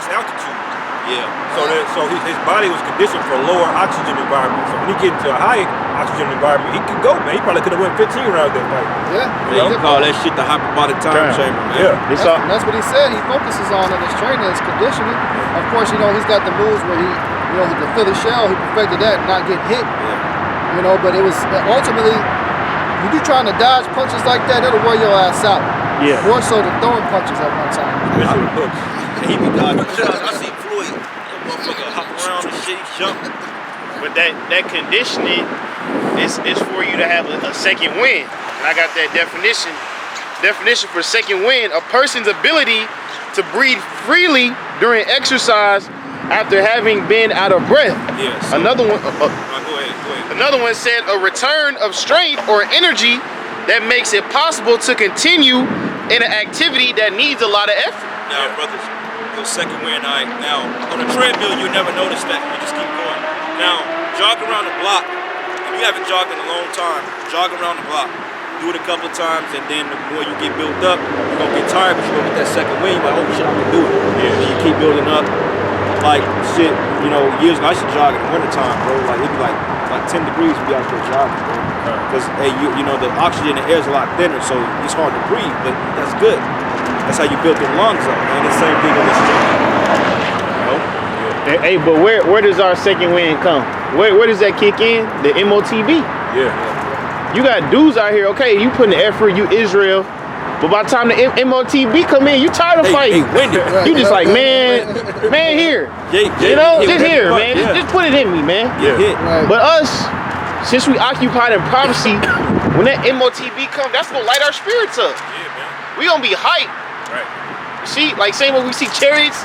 less altitude. Yeah. So his body was conditioned for a lower oxygen environment. So when he get into a high oxygen environment, he could go, man. He probably could have went 15 rounds that fight. Yeah, you call that shit the hyperbolic time chamber, man. Yeah. That's what he said. He focuses on in his training, his conditioning. Of course, he's got the moves where the Philly shell, he perfected that, not getting hit. Yeah. But it was ultimately, when you're trying to dodge punches like that, it'll wear your ass out. Yeah. More so than throwing punches at one time. Especially with hooks. He be dodging shots. I see Floyd, that motherfucker hop around and shit, he jump. But that conditioning is for you to have a second win. And I got that definition. Definition for second win: a person's ability to breathe freely during exercise after having been out of breath. Yeah. So, Another one. go ahead. Another one said a return of strength or energy that makes it possible to continue in an activity that needs a lot of effort. Now, brothers, your second win, all right. Now, on a treadmill, you never notice that. You just keep going. Now, jog around the block. If you haven't jogged in a long time, jog around the block. Do it a couple of times, and then the more you get built up, you're gonna get tired, but you're gonna get that second win. You're like, oh shit, I can do it. Yeah. And you keep building up. Like shit, years ago I used to jog in the wintertime, bro. Like it'd be like 10 degrees we out there jogging, bro. Because the oxygen in the air is a lot thinner, so it's hard to breathe, but that's good. That's how you build your lungs up, man. The same thing in this gym. Hey, but where does our second win come? Where does that kick in? The MOTB. Yeah. You got dudes out here, okay, you putting the effort, you Israel, but by the time the MOTB come in, you tired of fighting. You just like, man here. Just here, man. Just put it in me, man. Yeah. But us, since we occupied in prophecy, when that MOTB come, that's gonna light our spirits up. Yeah, man. We gonna be hyped. Right. You see, like same when we see chariots,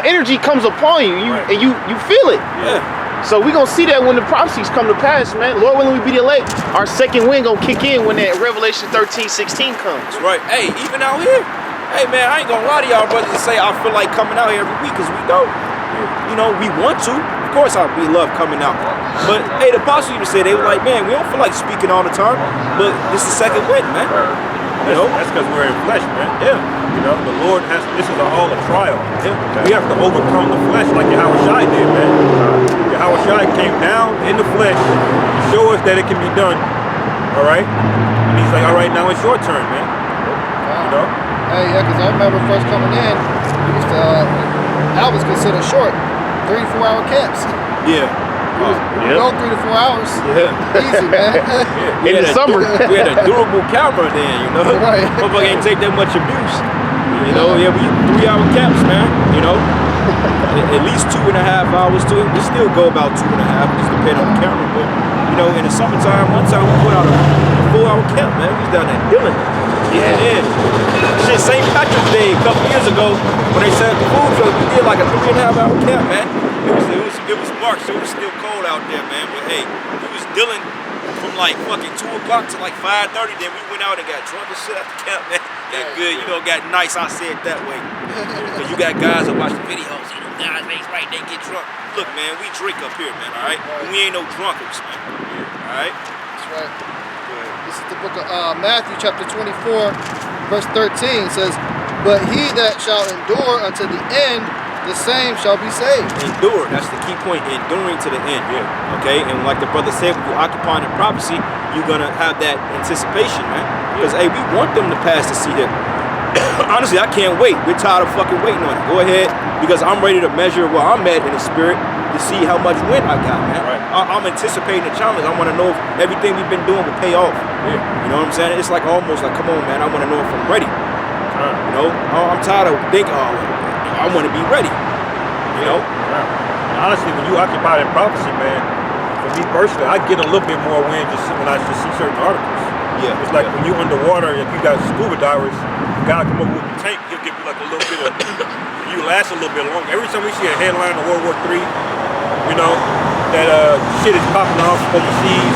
energy comes upon you, and you feel it. Yeah. So we gonna see that when the prophecies come to pass, man. Lord willing, we be the elect. Our second win gonna kick in when that Revelation 13:16 comes. That's right. Hey, even out here. Hey, man, I ain't gonna lie to y'all brothers and say I feel like coming out here every week, because we don't. We want to. Of course, we love coming out. But, hey, the apostle even said, they were like, man, we don't feel like speaking all the time, but this is second win, man. That's because we're in flesh, man. Yeah. The Lord this is all a trial. Yeah. We have to overcome the flesh like Yahweh Shai did, man. Yahweh Shai came down in the flesh to show us that it can be done. All right? And he's like, all right, now it's your turn, man. Hey, yeah, because I remember first coming in, I was considered short. 3 to 4 hour camps. Yeah. We go 3 to 4 hours. Yeah. Easy, man. In the summer. We had a durable camera then, Right. Motherfucker ain't take that much abuse. We 3-hour camps, man. At least 2.5 hours to it. We still go about 2.5, just depending on the camera. But in the summertime, one time we put out a 4-hour camp, man. We was down there Dillon. Yeah. Shit, St. Patrick's Day a couple years ago when they set up the food truck, we did like a 3.5-hour camp, man. It was March, so it was still cold out there, man. But hey, we was dealing from like fucking 2 o'clock to like 5:30. Then we went out and got drunk and shit at the camp, man. Got good, got nice. I say it that way. Cause you got guys that watch the videos, guys, right, they get drunk. Look, man, we drink up here, man. All right, we ain't no drunkards, man. All right. That's right. This is the book of Matthew, chapter 24, verse 13 says, "But he that shall endure unto the end, the same shall be saved." Endure, that's the key point, enduring to the end. Yeah. Okay, and like the brother said, when you're occupying in prophecy, you're gonna have that anticipation, man. Because hey, we want them to pass to see him. Honestly, I can't wait. We're tired of fucking waiting on it. Go ahead, because I'm ready to measure where I'm at in the spirit to see how much wind I got, man. Right. I'm anticipating the challenge. I want to know if everything we've been doing will pay off. Yeah. You know what I'm saying? It's like almost like, come on, man. I want to know if I'm ready. I'm tired of thinking, I want to be ready. And honestly, when you occupy in prophecy, man, for me personally, I get a little bit more wind when I just see certain articles. Yeah. It's like when you're underwater, if you got scuba divers, God come up with a tank, he'll give you like a little bit of, you last a little bit longer. Every time we see a headline of World War III, that shit is popping off overseas,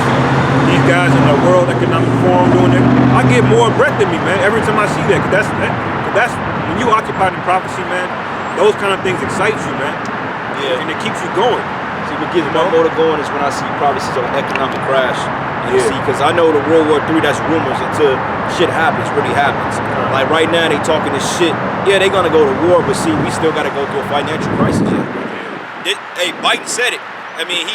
these guys in the World Economic Forum doing it, I get more breath in me, man, every time I see that. Cause that's when you occupy in prophecy, man, those kind of things excite you, man. Yeah. And it keeps you going. See, what gives my motor going is when I see prophecies of an economic crash. And you see, because I know the World War III, that's rumors until shit happens, really happens. Like right now, they talking this shit. Yeah, they gonna go to war, but see, we still gotta go through a financial crisis. Hey, Biden said it. I mean,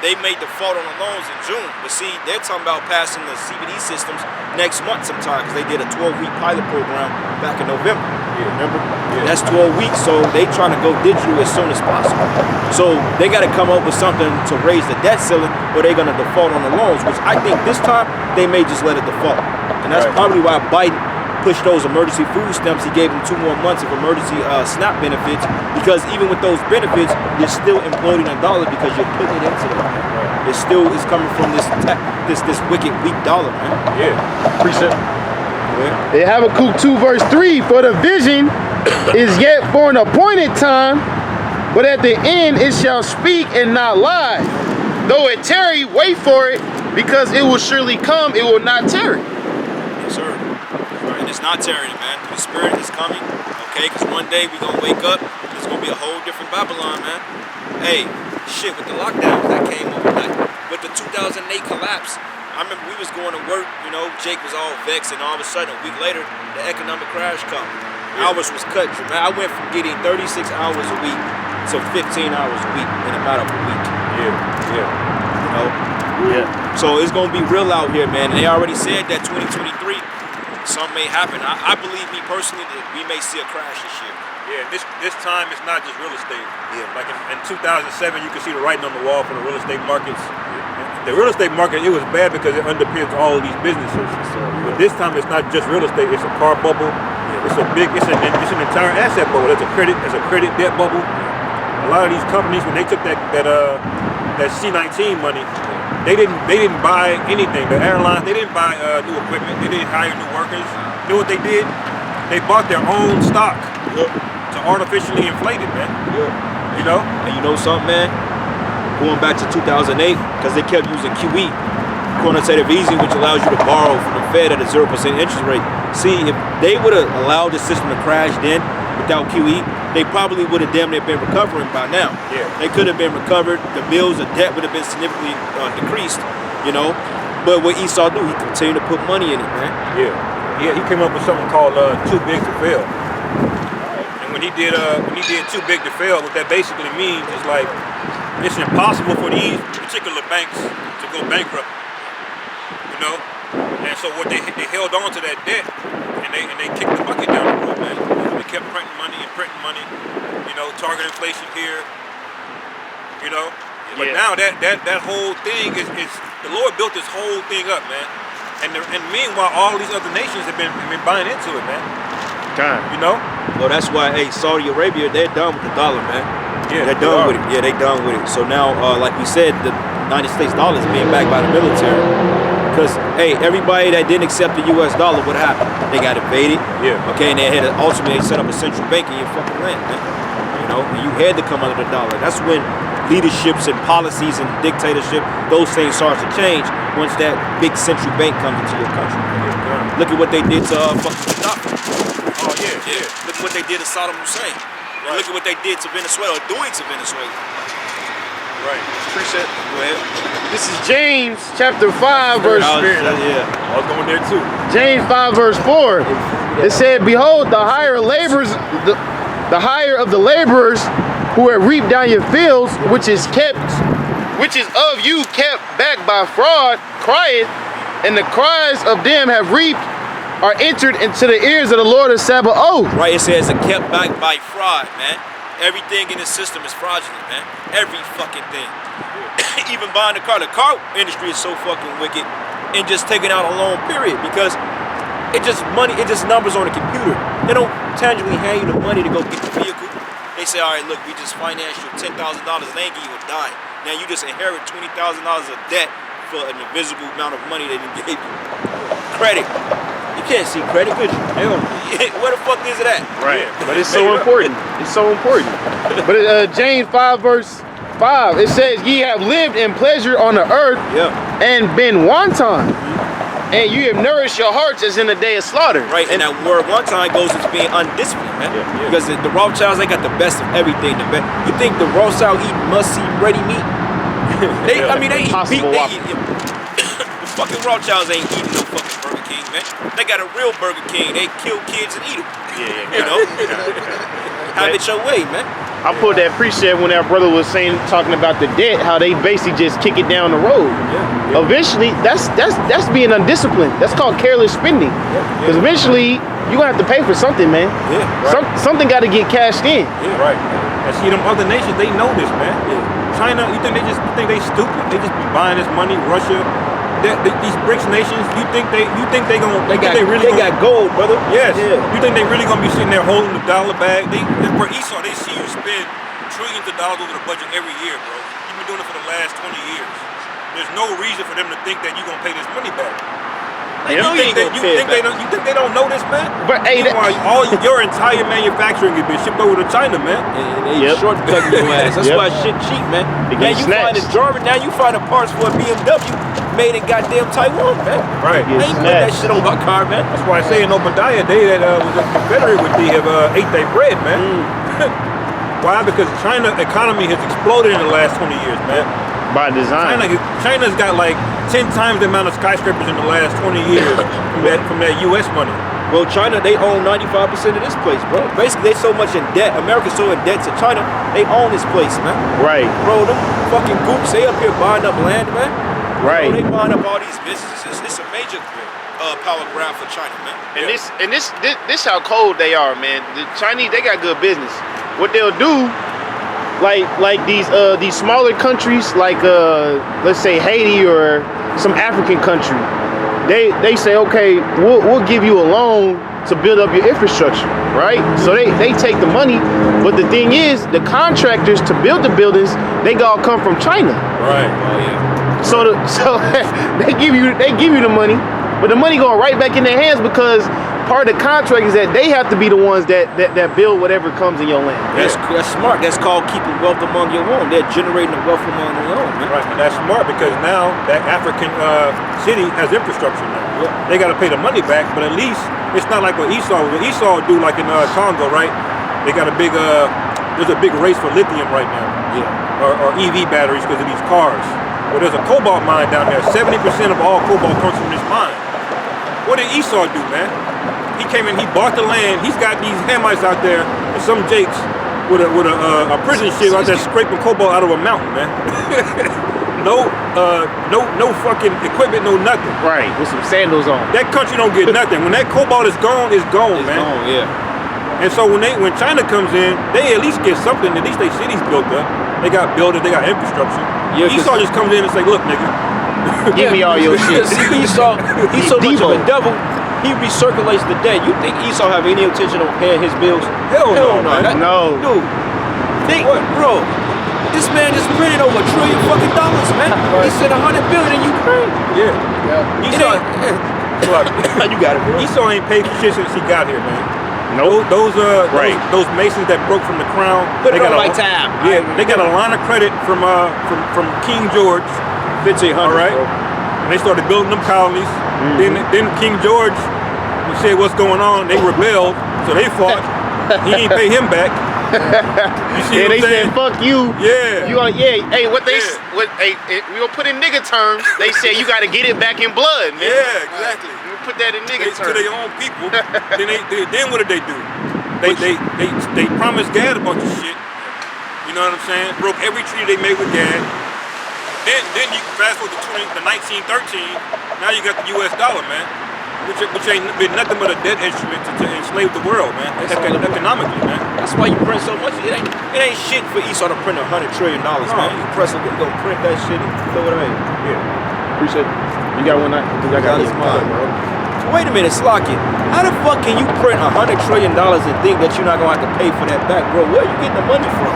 they made default on the loans in June, but see, they're talking about passing the CBD systems next month sometime because they did a 12-week pilot program back in November. Yeah, remember? Yeah. That's 12 weeks, so they trying to go digital as soon as possible. So they got to come up with something to raise the debt ceiling, or they're gonna default on the loans, which I think this time they may just let it default, and that's probably why Biden pushed those emergency food stamps. He gave them 2 more months of emergency SNAP benefits, because even with those benefits, you're still imploding the dollar because you're putting it into the It still is coming from this wicked weak dollar, man. Yeah. Appreciate it. Yeah. They Habakkuk 2 verse 3, for the vision is yet for an appointed time, but at the end it shall speak and not lie. Though it tarry, wait for it, because it will surely come, it will not tarry. Yes, sir. And it's not tarrying, man. The Spirit is coming, okay? Because one day we're going to wake up, there's going to be a whole different Babylon, man. Hey, shit, with the lockdowns that came overnight, with the 2008 collapse, I remember we was going to work, you know, Jake was all vexed, and all of a sudden, a week later, the economic crash come. Hours was cut, man. I went from getting 36 hours a week to 15 hours a week in about a week. Yeah. You know? Yeah. So it's gonna be real out here, man. And they already said that 2023, something may happen. I believe, me personally, that we may see a crash this year. Yeah, this time it's not just real estate. Yeah. Like in 2007, you can see the writing on the wall for the real estate markets. The real estate market, it was bad because it underpins all of these businesses. But this time it's not just real estate, it's a car bubble. It's an entire asset bubble. There's a credit debt bubble. A lot of these companies, when they took that C-19 money, they didn't buy anything. The airlines, they didn't buy new equipment. They didn't hire new workers. You know what they did? They bought their own stock to artificially inflate it, man. You know? And you know something, man? Going back to 2008, because they kept using QE, quantitative easing, which allows you to borrow from the Fed at a 0% interest rate. See, if they would have allowed the system to crash then without QE, they probably would have damn near been recovering by now. Yeah. They could have been recovered. The bills of debt would have been significantly decreased, you know. But what Esau do, he continued to put money in it, man. Yeah. He came up with something called too big to fail. And when he did too big to fail, what that basically means is like it's impossible for these particular banks to go bankrupt. You know? And so what they held on to that debt and they kicked the bucket down the road, man. They kept printing money, you know, target inflation here, you know. But now that whole thing is the Lord built this whole thing up, man. And meanwhile, all these other nations have been buying into it, man. You know? Well, that's why, hey, Saudi Arabia, they're done with the dollar, man. Yeah, they're done with it. Yeah, they done with it. So now, like we said, the United States dollar is being backed by the military. Because, hey, everybody that didn't accept the U.S. dollar, what happened? They got invaded. Yeah. Okay, and they had to ultimately set up a central bank in your fucking land, man. You know, and you had to come under the dollar. That's when leaderships and policies and dictatorship, those things start to change once that big central bank comes into your country. Look at what they did to fucking Gaddafi. Oh yeah. Look at what they did to Saddam Hussein. Right. Look at what they did to Venezuela, or doing to Venezuela. Right. Appreciate it. Go ahead. This is James chapter 5 verse. I was going there too. James 5 verse 4. It said, "Behold, the hire laborers, the hire of the laborers who have reaped down your fields, which is of you kept back by fraud, crieth, and the cries of them have reaped are entered into the ears of the Lord of Sabaoth." Right, it says it kept back by fraud, man. Everything in this system is fraudulent, man. Every fucking thing. Even buying the car industry is so fucking wicked, and just taking out a loan, period, because it just numbers on a computer. They don't tangibly hand you the money to go get the vehicle. They say, all right, look, we just financed you $10,000 and they ain't give you a dime. Now you just inherit $20,000 of debt for an invisible amount of money they didn't give you. Credit. You can't see credit, could you? Hell, where the fuck is it at? Right. But it's so important. It's so important. But James 5 verse 5, it says, "Ye have lived in pleasure on the earth, and been wanton, and you have nourished your hearts as in the day of slaughter." Right, and that word wanton goes into being undisciplined, man. Because the Rothschilds, they got the best of everything. You think the Rothschild eat must-see ready meat? I mean, they eat beef. Impossible They Whopper. eat, the fucking Rothschilds ain't eating no fucking Burger King, man. They got a real Burger King. They kill kids and eat them. You know? Have it your way, man. I pulled that precept when that brother was talking about the debt, how they basically just kick it down the road. Eventually, that's being undisciplined. That's called careless spending. Because eventually, you gonna have to pay for something, man. Something got to get cashed in. Right. And see, them other nations, they know this, man. China, you think they stupid? They just be buying this money. Russia, these BRICS nations, you think they got gold, brother. Yes. You think they really gonna be sitting there holding the dollar bag? For Esau, they see you spend trillions of dollars over the budget every year, bro. You've been doing it for the last 20 years. There's no reason for them to think that you're gonna pay this money back. You think they don't know this, man? But hey, all your entire manufacturing has been shipped over to China, man. They shortcutting your ass. That's why shit cheap, man. Now you find a German, now you find the parts for a BMW made in goddamn Taiwan, man. Right. They ain't put that shit on my car, man. That's why I say in Obadiah, they that was a Confederate with thee have ate their bread, man. Why? Because China's economy has exploded in the last 20 years, man. By design. China's got like 10 times the amount of skyscrapers in the last 20 years from that U.S. money. Well, China, they own 95% of this place, bro. Basically, they so much in debt. America's so in debt to China, they own this place, man. Right. Bro, them fucking goops, they up here buying up land, man. Right. Bro, they buying up all these businesses. It's a major power grab for China, man. And this how cold they are, man. The Chinese, they got good business. What they'll do, like these smaller countries, like let's say Haiti or some African country, they say, okay, we'll give you a loan to build up your infrastructure, right? So they take the money, but the thing is, the contractors to build the buildings, they all come from China. Right. Oh yeah. So they give you the money, but the money going right back in their hands because part of the contract is that they have to be the ones that build whatever comes in your land. That's smart. That's called keeping wealth among your own. They're generating the wealth among their own, man. Right, and that's smart because now that African city has infrastructure now. They got to pay the money back, but at least it's not like what Esau do, like in Congo, right? They got there's a big race for lithium right now, or EV batteries because of these cars. Well, there's a cobalt mine down there. 70% of all cobalt comes from this mine. What did Esau do, man? He came in, he bought the land. He's got these Hamites out there and some Jakes with a prison ship out there scraping cobalt out of a mountain, man. No fucking equipment, no nothing. Right, with some sandals on. That country don't get nothing. When that cobalt is gone, it's gone, man. Gone, yeah. And so when China comes in, they at least get something. At least their cities built up. They got buildings, they got infrastructure. Yeah, Esau just comes in and say, look, nigga. Give me all your shit. See, Esau, he's so much of a devil. He recirculates the debt. You think Esau have any intention on paying his bills? Hell no, man. No. Dude, bro, this man just printed over $1 trillion fucking dollars, man. He sent $100 billion in Ukraine. Yeah. Esau, You got it, bro. Esau ain't paid for shit since he got here, man. No. Those Masons that broke from the crown. Put it on my tab. Yeah, they got a line of credit from King George. 1500. All right. And they started building them colonies. Then King George said, "What's going on?" They rebelled, so they fought. He ain't pay him back. You see what I'm they saying? said, "Fuck you." Yeah. You are, yeah. Hey, we gonna put in nigga terms. They say you gotta get it back in blood, man. Yeah, exactly. You put that in nigga To terms. their own people. then what did they do? They promised Gad a bunch of shit. You know what I'm saying? Broke every treaty they made with Gad. Then you fast forward to 1913. Now you got the U.S. dollar, man, which ain't been nothing but a debt instrument to enslave the world, man. Economically, man. That's why you print so much. It ain't shit for Esau to print $100 trillion, man. You press it, you gonna print that shit and throw it away. Yeah. Appreciate it. You got one night? I got this mine, bro. Wait a minute, Slocky. How the fuck can you print $100 trillion and think that you're not gonna have to pay for that back, bro? Where are you getting the money from?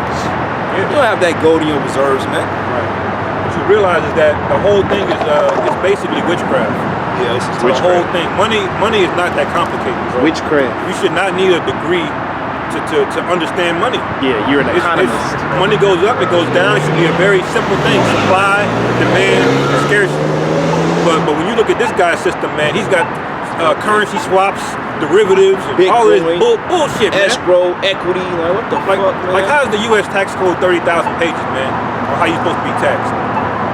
You don't have that gold in your reserves, man. Right. What you realize is that the whole thing is basically witchcraft. Yeah, it's The whole thing. Money is not that complicated, bro. Witchcraft. You should not need a degree to understand money. Yeah, you're an economist. Money goes up, it goes down. It should be a very simple thing: supply, demand, scarcity. But when you look at this guy's system, man, he's got currency swaps, derivatives, and all this bullshit, man. Escrow, equity, like what the fuck, man? Like how's the U.S. tax code 30,000 pages, man? Or how you supposed to be taxed?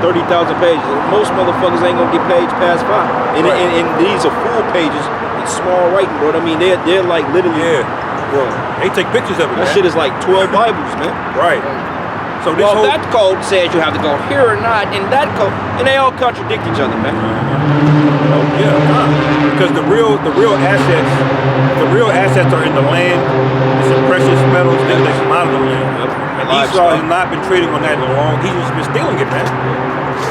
30,000 pages. Most motherfuckers ain't gonna get page past 5. And these are full pages in small writing, bro. I mean, they're like literally, bro. They take pictures of it, That man. shit is like 12 Bibles, man. Right. So this Well, whole that code says you have to go here or not, and that code, and they all contradict each other, man. because the real assets are in the land. It's in precious metals, things that come out of the land. And Esau has not been trading on that in long. He's just been stealing it, man.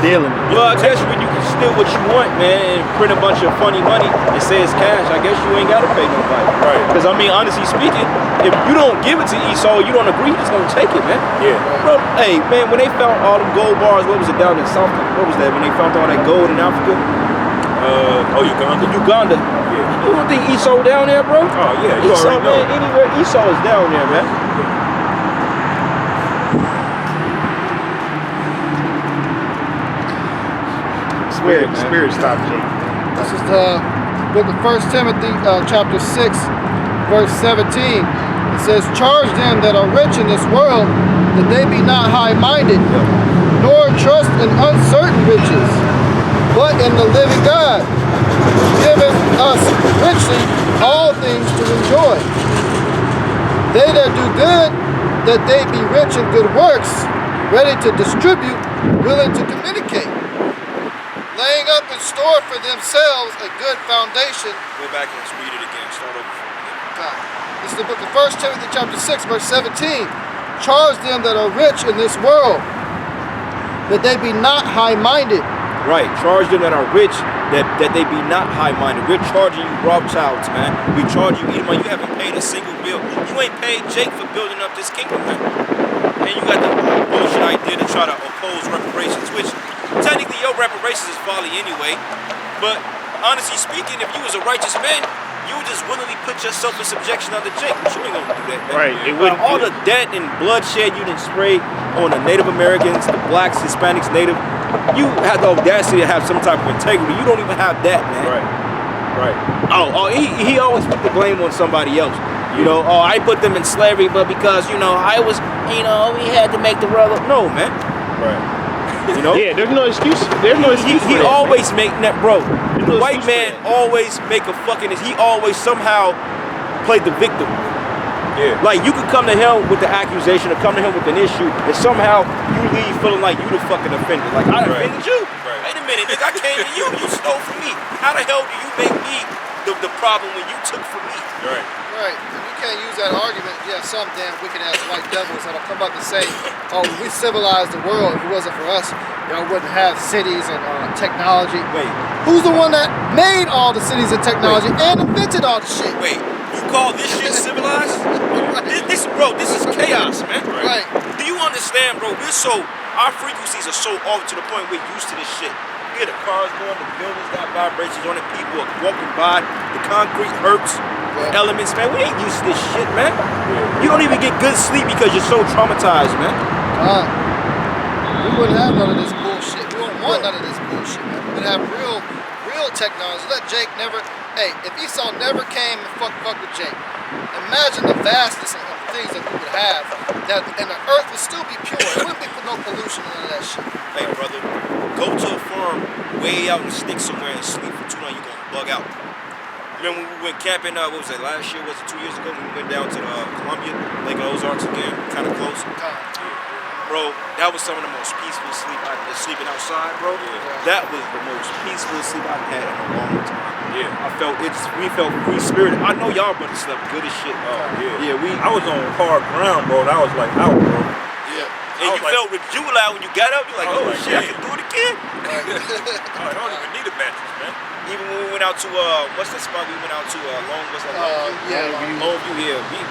Stealing. Well, I guess when you can steal what you want, man, and print a bunch of funny money and say it's cash, I guess you ain't gotta pay nobody. Right. Because I mean, honestly speaking, if you don't give it to Esau, you don't agree, he's gonna take it, man. Yeah. Bro, hey, man, when they found all them gold bars, what was it down in something? What was that? When they found all that gold in Africa? Uganda. Uganda. Yeah. You don't think Esau down there, bro? Oh yeah, you Esau, already know. man, anywhere Esau is down there, man. Spirit stop, Jake. This is the book of 1 Timothy, chapter 6, verse 17. It says, charge them that are rich in this world, that they be not high-minded, nor trust in uncertain riches, but in the living God, who giveth us richly all things to enjoy. They that do good, that they be rich in good works, ready to distribute, willing to communicate, laying up in store for themselves a good foundation. Go back and let's read it again. Start over. This is the book of 1 Timothy chapter 6, verse 17. Charge them that are rich in this world, that they be not high-minded. Right, charge them that are rich, that they be not high-minded. We're charging you Rothschilds, man. We charge you, you haven't paid a single bill. You ain't paid Jake for building up this kingdom, man. And you got the bullshit idea to try to oppose reparations, which technically your reparations is folly anyway. But honestly speaking, if you was a righteous man, you would just willingly put yourself in subjection under Jake. But you ain't gonna do that, man. Right, it wouldn't. All the debt and bloodshed you done sprayed on the Native Americans, the blacks, Hispanics, Native, you have the audacity to have some type of integrity. You don't even have that, man. Right. Oh, he always put the blame on somebody else. You know, oh, I put them in slavery, but because, I was, we had to make the world. No, man. Right. You know? Yeah, there's no excuse. There's no excuse. He for that, always make that, bro. The no white excuse for man that. always make a fucking. He always somehow played the victim. Yeah. Like you could come to him with the accusation or come to him with an issue, and somehow you leave feeling like you the fucking offender. Like I offended you. Right. Wait a minute, nigga, I came to you. You stole from me. How the hell do you make me the problem when you took from me? Right. Right. And you can't use that argument. Yeah, some damn wicked-ass white devils that'll come up and say, oh, we civilized the world. If it wasn't for us, y'all wouldn't have cities and technology. Wait. Who's the one that made all the cities and technology and invented all the shit? Wait, you call this shit civilized? This is chaos, man. Right. Do you understand, bro? Our frequencies are so off to the point we're used to this shit. You hear the cars going, the buildings got vibrations on it, people are walking by, the concrete hurts, the elements, man. We ain't used to this shit, man. You don't even get good sleep because you're so traumatized, man. We wouldn't have none of this bullshit. We wouldn't want none of this bullshit, man. We would have real technology. Let Jake never. Hey, if Esau never came and fuck with Jake, imagine the vastness of things that we would have. And the earth would still be pure. It wouldn't be no pollution and none of that shit. Hey, brother, go to a farm way out in the sticks somewhere and sleep for 2 nights. You're gonna bug out. Remember when we went camping? What was it? Last year? Was it 2 years ago? When we went down to Columbia, Lake of Ozarks again, kind of close. Bro, that was some of the most peaceful sleeping outside, bro. Yeah. That was the most peaceful sleep I've had in a long time. Yeah. We felt free spirited. I know y'all brothers slept good as shit. Yeah, I was on hard ground, bro. And I was like out, bro. Yeah. And you felt rejuvenated when you got up. You're like, oh shit, I can do it again. I don't even need a mattress, man. Even when we went out to what's that spot we went out to? Longview. Yeah,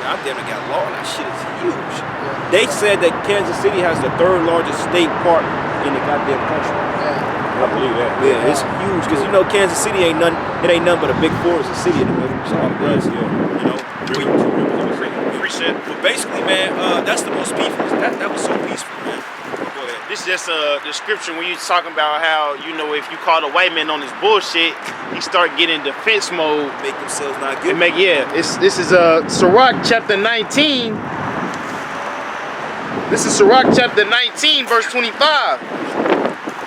I damn near got lost. That shit is huge. Yeah. They said that Kansas City has the 3rd largest state park in the goddamn country. I believe that. Yeah, it's huge because Kansas City ain't nothing. It ain't nothing but a big forest, a city in the middle. So all it does, But basically, man, that's the most peaceful. That was so peaceful, man. Go ahead. This is just a description when you're talking about how, if you call a white man on his bullshit, he start getting defense mode. Make themselves not guilty. This is Sirach chapter 19. This is Sirach chapter 19, verse 25.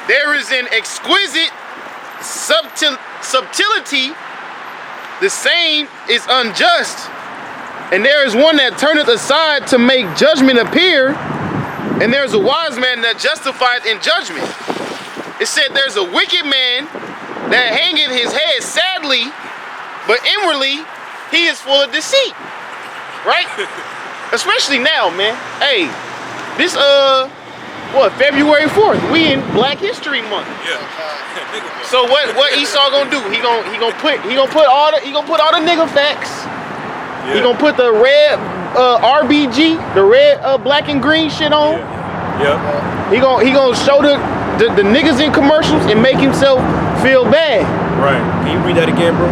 there is an exquisite subtlety, the same is unjust. And there is one that turneth aside to make judgment appear, and there is a wise man that justifieth in judgment. It said there's a wicked man that hangeth his head sadly, but inwardly he is full of deceit. Right? Especially now, man. Hey, this February 4th, we in Black History Month. Yeah. So what Esau gonna do? He gonna put all the nigga facts. Yeah. He gonna put the red RBG, the red black and green shit on. Yeah. He gonna show the niggas in commercials and make himself feel bad. Right. Can you read that again, bro?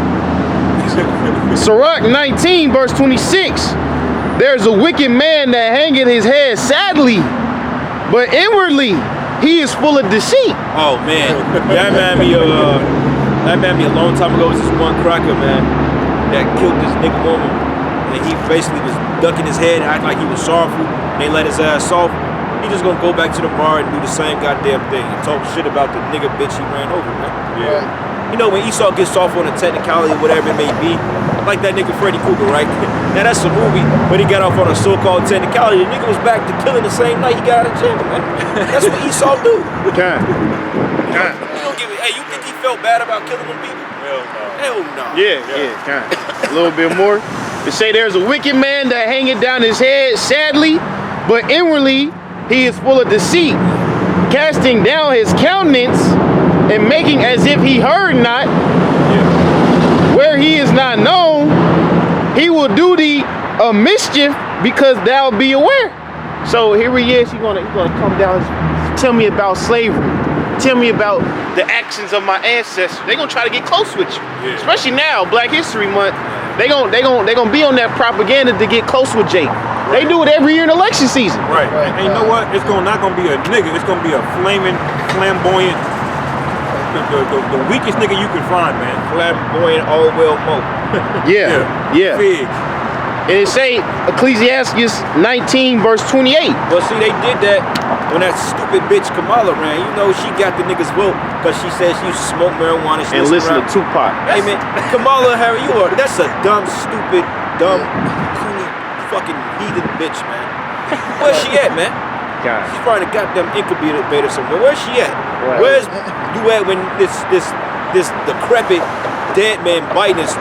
Sirach 19 verse 26. There's a wicked man that hangeth his head sadly, but inwardly he is full of deceit. Oh man, that man me a long time ago. Was this one cracker, man, that killed this nigga woman, and he basically was ducking his head and acting like he was sorrowful, and they let his ass off. He just gonna go back to the bar and do the same goddamn thing and talk shit about the nigga bitch he ran over, man. Yeah. You know, when Esau gets off on a technicality or whatever it may be, like that nigga Freddy Krueger, right? Now that's a movie, but he got off on a so-called technicality. The nigga was back to killing the same night he got out of jail, man. That's what Esau do. Hey, you think he felt bad about killing them people? Hell no. Yeah, kind of. A little bit more. They say there's a wicked man that hangeth down his head sadly, but inwardly he is full of deceit, casting down his countenance and making as if he heard not. Where he is not known, he will do thee a mischief because thou be aware. So here he is. He's gonna come down and tell me about slavery. Tell me about the actions of my ancestors. They're gonna try to get close with you. Yeah. Especially now, Black History Month. They gonna be on that propaganda to get close with Jake. They do it every year in election season. Right. And you know what? It's not gonna be a nigga. It's gonna be a flaming, flamboyant, the weakest nigga you can find, man. Flamboyant, all well mo. Yeah. Fig. And it say Ecclesiastes 19 verse 28. Well, see, they did that when that stupid bitch Kamala ran. You know, she got the niggas vote because she said she used to smoke marijuana. She And listen to around. Tupac. Hey man, Kamala Harris, that's a dumb, stupid, dumb, coony, fucking heathen bitch, man. Where's she at, man? God. She's probably a goddamn incubator somewhere. Where's she at? Right. Where's you at when this decrepit dead man Biden is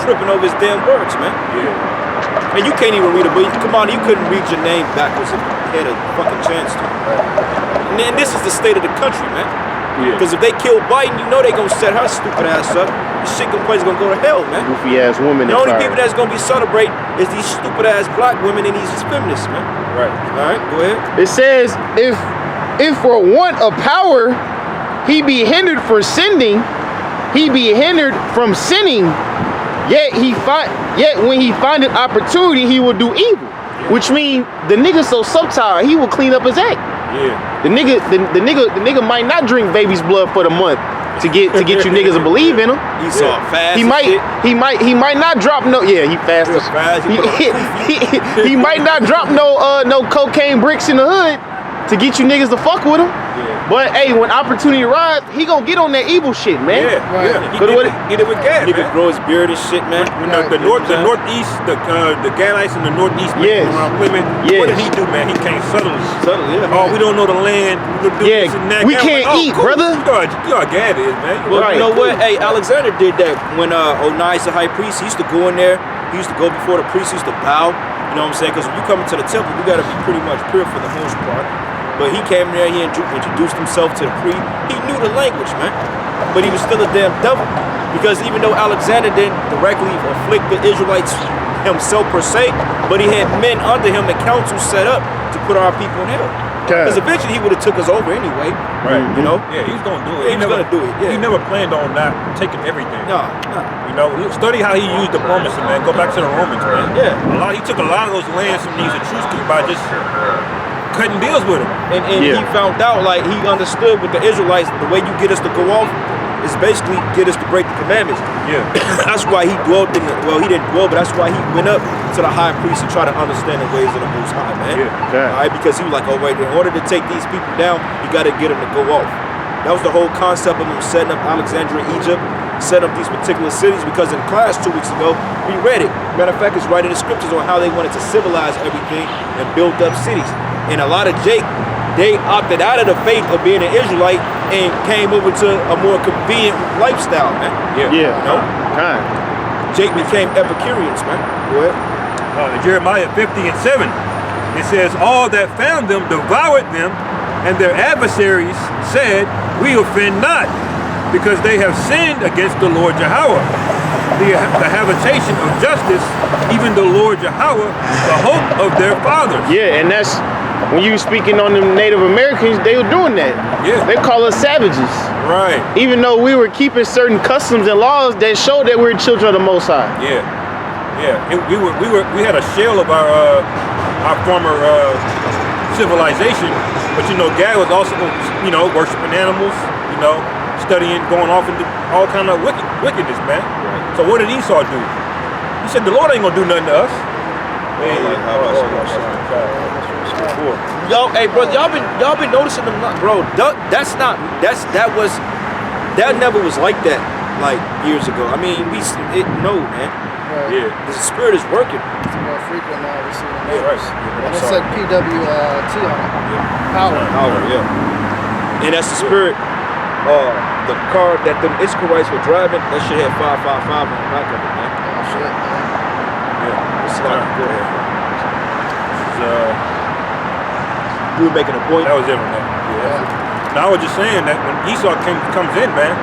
tripping over his damn words, man? Yeah. And you can't even read a book. Come on, you couldn't read your name backwards if you had a fucking chance to. And this is the state of the country, man. Yeah. Because if they kill Biden, you know they gonna set her stupid ass up. This shit is gonna go to hell, man. Goofy ass woman. The only people that's gonna be celebrating is these stupid ass black women and these feminists, man. Right. All right, go ahead. It says, if for want of power he be hindered for sinning, he be hindered from sinning. Yet when he findeth opportunity, he will do evil. Which means the nigga so subtle, he will clean up his act. Yeah. The nigga might not drink baby's blood for the month to get you niggas to believe in him. Esau fast. He might not drop no. Yeah, he fast. He might not drop no cocaine bricks in the hood to get you niggas to fuck with him. Yeah. But hey, when opportunity arrives, he gonna get on that evil shit, man. Yeah. Right. Yeah. He But get it with gas, Nigga man. grow his beard and shit, man. When the northeast, the Gadites in the northeast Yes. around Plymouth, Yes. what did he do, man? He came subtle. Yeah. Oh, we don't know the land. We do Yeah, this and that. we I'm can't eat, cool. brother. You know how Gad is, man. Well, Right. you know what? Hey, Alexander did that when Onias, the high priest, he used to go in there. He used to go before the priest, he used to bow. You know what I'm saying? Because when you come into the temple, you got to be pretty much pure for the most part. But he came there, he introduced himself to the priest. He knew the language, man. But he was still a damn devil. Because even though Alexander didn't directly afflict the Israelites himself per se, but he had men under him, the council set up to put our people in hell. Because eventually he would have took us over anyway. Right. You know? Yeah, he was gonna do He it. was gonna do it, yeah. He never planned on not taking everything. Nah. You know, study how he used diplomacy, man. Go back to the Romans, man. Yeah. He took a lot of those lands from these Etruscans by just cutting deals with them. And he found out, like, he understood with the Israelites, the way you get us to go off is basically get us to break the commandments. Yeah. That's why he dwelt in he didn't dwell, but that's why he went up to the high priest to try to understand the ways of the Most High, man. Yeah. All right, because he was like, all right, in order to take these people down, you got to get them to go off. That was the whole concept of them setting up Alexandria, Egypt, setting up these particular cities, because in class 2 weeks ago, we read it. Matter of fact, it's right in the scriptures on how they wanted to civilize everything and build up cities. And a lot of they opted out of the faith of being an Israelite and came over to a more convenient lifestyle, man. Yeah. You know? Kind. Jake became Epicureans, man. Go ahead. In Jeremiah 50 and 7, it says, all that found them devoured them, and their adversaries said, we offend not, because they have sinned against the Lord Yahweh, the habitation of justice, even the Lord Yahweh, the hope of their fathers. Yeah, and that's when you speaking on them Native Americans, they were doing that. Yeah. They call us savages. Right. Even though we were keeping certain customs and laws that showed that we're children of the Most High. Yeah. We had a shell of our former civilization, but Gad was also worshiping animals, studying, going off into all kind of wickedness, man. Right. So what did Esau do? He said the Lord ain't gonna do nothing to us. Yo, hey, bro, y'all been noticing them, bro? That never was like that, like years ago. I mean, no, man. Right. Yeah. The spirit is working. It's more frequent now. We see the Yeah, right. numbers. And it said PWT on it. Power. Power, yeah. And that's the spirit. The car that them Israelites were driving, that shit had 555 on the back of it, man. Oh, shit, man. Yeah. It's like, go ahead. You were making a point. That was it, man. Yeah. Now I was just saying that when Esau comes in, man,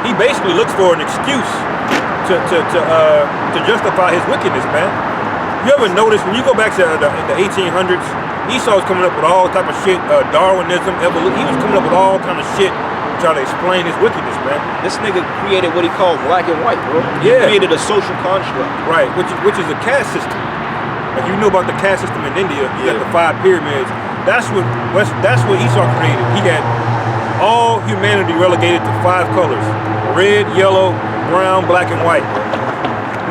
he basically looks for an excuse to justify his wickedness, man. You ever notice when you go back to the 1800s, Esau was coming up with all type of shit, Darwinism, evolution. He was coming up with all kind of shit to try to explain his wickedness, man. This nigga created what he called black and white, bro. Yeah. He created a social construct. Right, which is a caste system. Like you know about the caste system in India, you got the 5 pyramids. That's what Esau created. He had all humanity relegated to 5 colors: red, yellow, brown, black, and white.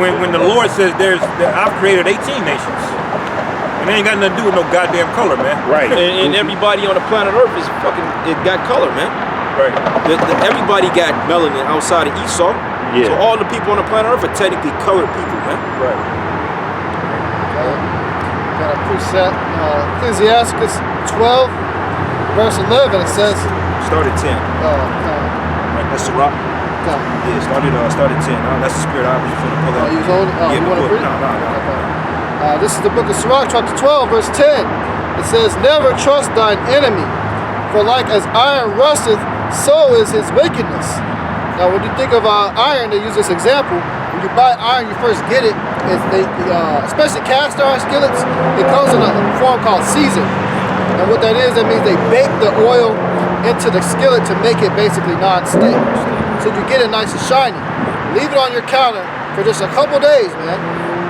When the Lord says I've created 18 nations, and they ain't got nothing to do with no goddamn color, man. Right. And everybody on the planet Earth is it got color, man. Right. Everybody got melanin outside of Esau. Yeah. So all the people on the planet Earth are technically colored people, man. Right. Got a precept. Ecclesiastes 12, verse 11. It says. Start at 10. That's the rock. Yeah, started 10. That's the spirit I was going to pull out. You was holding? Yeah, you want to read? No. Okay. This is the book of Sirach, chapter 12, verse 10. It says, never trust thine enemy, for like as iron rusteth, so is his wickedness. Now, when you think of iron, they use this example. When you buy iron, you first get it, especially cast iron skillets, it comes in a form called season. And what that is, that means they bake the oil into the skillet to make it basically non-stick. So you get it nice and shiny. Leave it on your counter for just a couple days, man.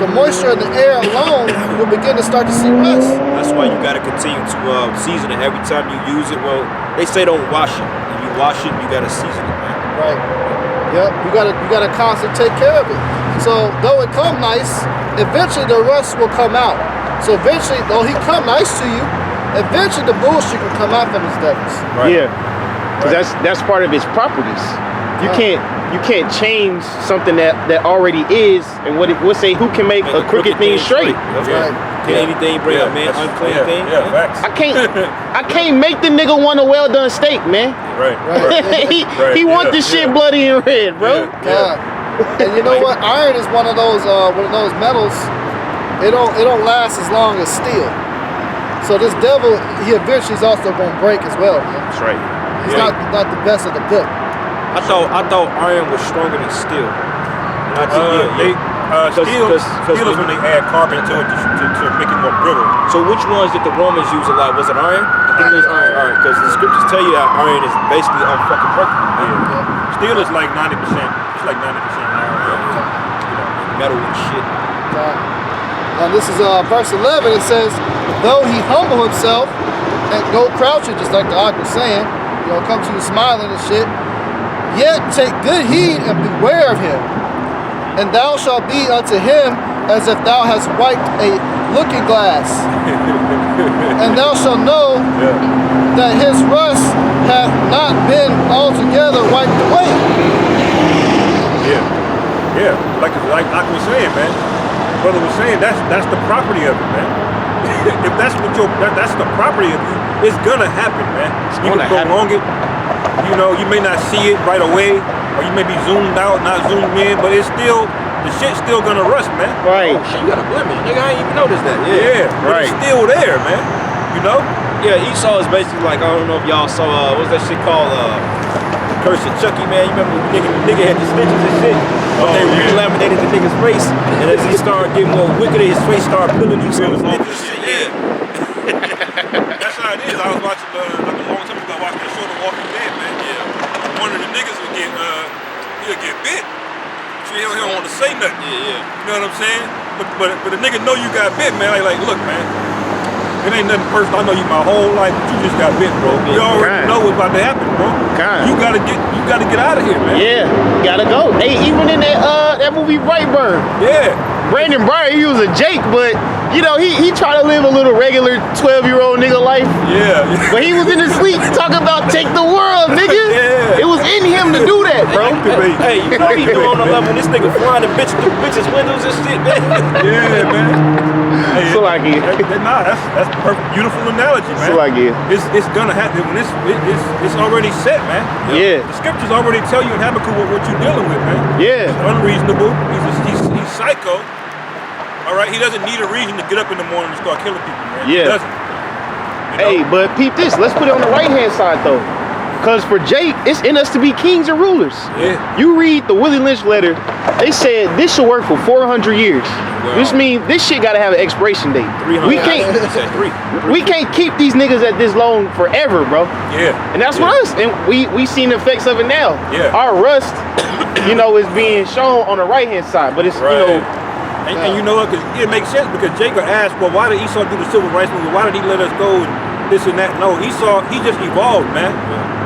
The moisture in the air alone will begin to start to see rust. That's why you got to continue to season it every time you use it. Well, they say don't wash it. If you wash it, you got to season it, man. Right. Yep. You gotta constantly take care of it. So though it come nice, eventually the rust will come out. So eventually, though he come nice to you, eventually the bullshit will come out from his devils. Right. Yeah. Because that's part of his properties. You can't change something that already is, and what say who can make a crooked thing straight? That's right. Can't anything bring up, man, unclean thing? Yeah, facts. I can't make the nigga want a well done steak, man. Right. he want this shit bloody and red, bro. Yeah. And you know what? Iron is one of those metals. It don't last as long as steel. So this devil, he eventually is also gonna break as well, man. That's right. He's not the best of the book. I thought iron was stronger than steel. Steel is when they add carbon to it to make it more brittle. So which ones did the Romans use a lot? Was it iron? I think it was iron. All right, because the scriptures tell you that iron is basically unfucking mercury. Yeah. Steel is like 90%. It's like 90% iron. Metal and shit. And this is verse 11. It says, though he humble himself and go crouching, just like the Ark was saying, come to you smiling and shit, yet take good heed and beware of him. And thou shalt be unto him as if thou hast wiped a looking glass. And thou shalt know that his rust hath not been altogether wiped away. Yeah. Like I was saying, man. Brother was saying that's the property of it, man. If that's what that's the property of you, it's gonna happen, man. You can prolong it. You know, you may not see it right away, or you may be zoomed out, not zoomed in, but it's still the shit's still gonna rust, man. Right. Oh, shit, you got a blemish, nigga. I ain't even noticed that. Yeah, but it's still there, man. You know? Yeah, Esau is basically like, I don't know if y'all saw, what's that shit called? Curse of Chucky, man. You remember when the nigga had the stitches and shit? But they re-laminated the nigga's face, and as he started getting more wicked, his face started peeling these stitches. Yeah. That's how it is. I was watching like a long time ago. I watched that show, The Walking Dead, man. Yeah. One of the niggas would get bit. He don't want to say nothing. Yeah. You know what I'm saying? But the nigga know you got bit, man. Like, look, man. It ain't nothing personal. I know you my whole life, but you just got bit, bro. You already know what's about to happen, bro. You gotta get out of here, man. Yeah, gotta go. Hey, even in that movie Brightburn. Yeah. Brandon Bryan, he was a Jake, but you know, he tried to live a little regular 12-year-old nigga life. Yeah. But he was in his sleep talking about take the world, nigga. Yeah. It was in him to do that, bro. Hey, you know he doing on the level. This nigga flying the bitch through bitches' windows and shit, man. Yeah, man. Hey, So like it. That's a perfect, beautiful analogy, man. So like it. It's gonna happen when it's already set, man. Yeah. The scriptures already tell you in Habakkuk what you're dealing with, man. Yeah. He's unreasonable. He's psycho. All right, he doesn't need a reason to get up in the morning and start killing people, man. Yeah. He doesn't. Hey, but peep this. Let's put it on the right-hand side, though. Because for Jake, it's in us to be kings and rulers. Yeah. You read the Willie Lynch letter, they said this should work for 400 years. Wow. Which means this shit gotta have an expiration date. 300. We can't we can't keep these niggas at this long forever, bro. Yeah. And that's what us. And we seen the effects of it now. Yeah. Our rust, you know, is being shown on the right-hand side. But it's, you know, And you know what? Because it makes sense because Jacob asked, well, why did Esau do the civil rights movement? Why did he let us go and this and that? No, Esau, he just evolved, man.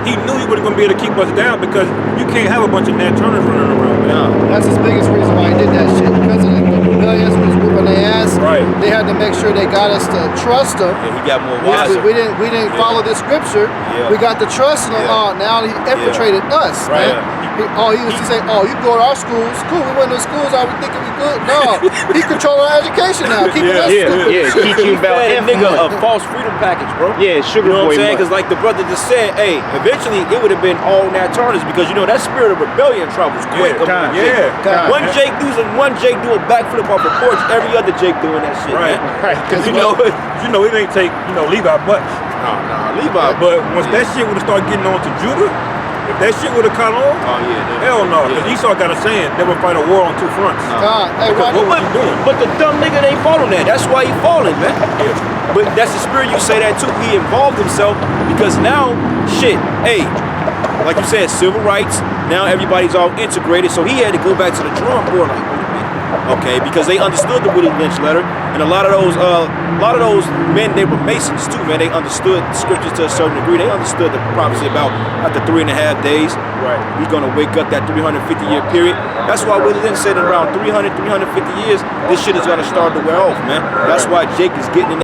He knew he wasn't going to be able to keep us down because you can't have a bunch of Nat Turners running around, man. That's his biggest reason why he did that shit. Because of the rebellions was whooping their ass. Right. They had to make sure they got us to trust him. Yeah, he got more Yes, wiser. we didn't follow the scripture. Yeah. We got to trust him. Yeah. Now he infiltrated us, Right. man. He used to say, oh, you go to our schools. Cool, we went to schools, I was thinking we good. No, he control our education now. Keeping us stupid. teach you about Fed F nigga a money. false freedom package, bro. Yeah, sugar You know boy what I'm saying? money. Because like the brother just said, hey, eventually it would have been all Nat Turners because you know that spirit of rebellion travels quick. Yeah, among yeah. Jake. One Jake do a backflip off a porch, every other Jake doing that shit. Right. Man. Right. Because you know it ain't take, Levi much. Nah, Levi. But once that shit would have started getting on to Judah, if that shit would have caught on, Oh yeah. hell no. Because Esau got a saying, never fight a war on two fronts. God, hey, Because Rodney, what was he doing? But the dumb nigga ain't following that. That's why he falling, man. But that's the spirit. You say that too. He involved himself because now, shit. Hey, like you said, civil rights. Now everybody's all integrated. So he had to go back to the drawing board. Like, wait a minute. Okay, because they understood the Willie Lynch letter, and a lot of those men, they were Masons too, man. They understood scriptures to a certain degree. They understood the prophecy about after 3.5 days, Right. we're gonna wake up that 350-year period. That's why Willie Lynch said in around 350 years, this shit is gonna start to wear off, man. That's why Jake is getting in